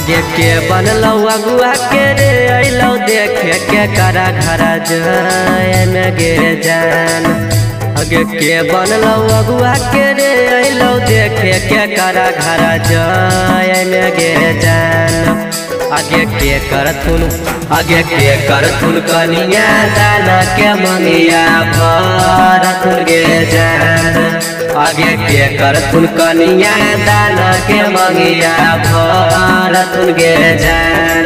आगे के बनलो अगुआ के रे अइलो देखे के करा घरा जाए में गे जान। आगे के बनलो अगुआ के रे अइलो देखे के करा घरा जाए में गे जान। आगे के करथुन कनिया दाना के मंगिया भरथुन गे जान। आगे के करथुन कनिया दाना के मंगिया भरथुन गे जान।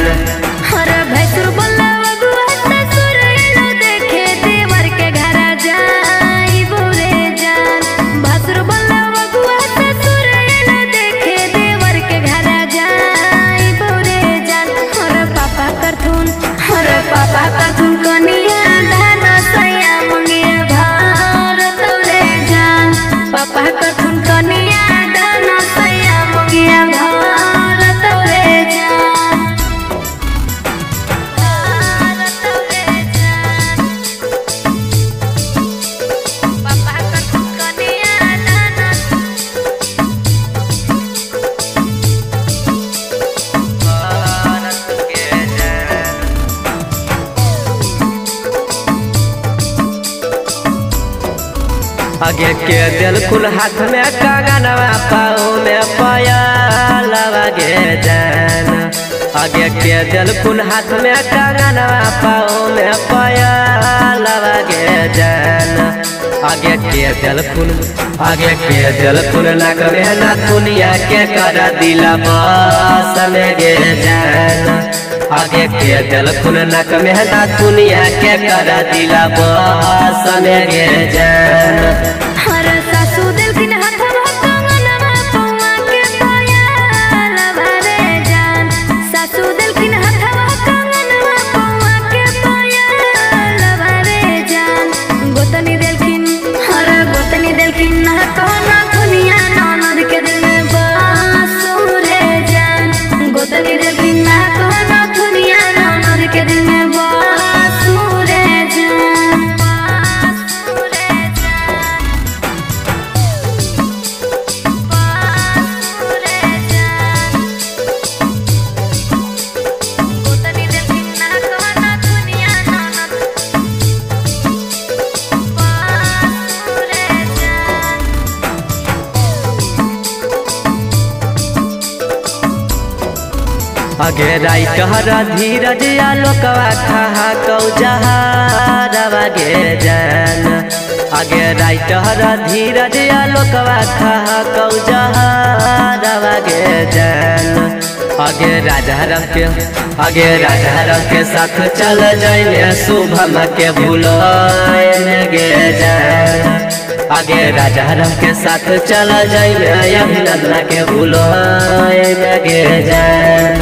पापा करथुन कनिया दाना सैया मंगिया भरथुन गे जान। पापा करथुन कनिया दाना सैया मंगिया भरथुन गे जान। पापा करथुन कनिया दाना आगे के दिलकुल हाथ में कंगनवा पाँव में पायलवा गे जान। आगे के दिलकुल हाथ में कंगनवा पाँव में पायलवा गे जान। आगे के दिलकुल नक में नथुनिया के कर दिला बस में गे जान। आगे के दिलकुल नक में नथुनिया के कर दिला बस में गे जान। सासू दिलखिन हथवा कंगनवा पौआ के पायलवा रे जान। सासू दिलखिन हथवा कंगनवा पौआ के पायलवा रे जान। गोतनी दिलखिन ना कहना दुनिया ननद के दिल में बसू रे जान। गोतनी दिलखिन ना कहना दुनिया ननद के दिल में बसू रे जान। आगे राइटर धीरज आलोकवा खहा कौ जहारवा गे जान। आगे राइटर धीरज आलोकवा खहा कौ जहारवा गे जान। आगे राजाराम के साथ चल जाइए शुभम के भूलाए गे जान। आगे राजाराम के साथ चल जाइए अभिनंदन के भूलाए गे जान।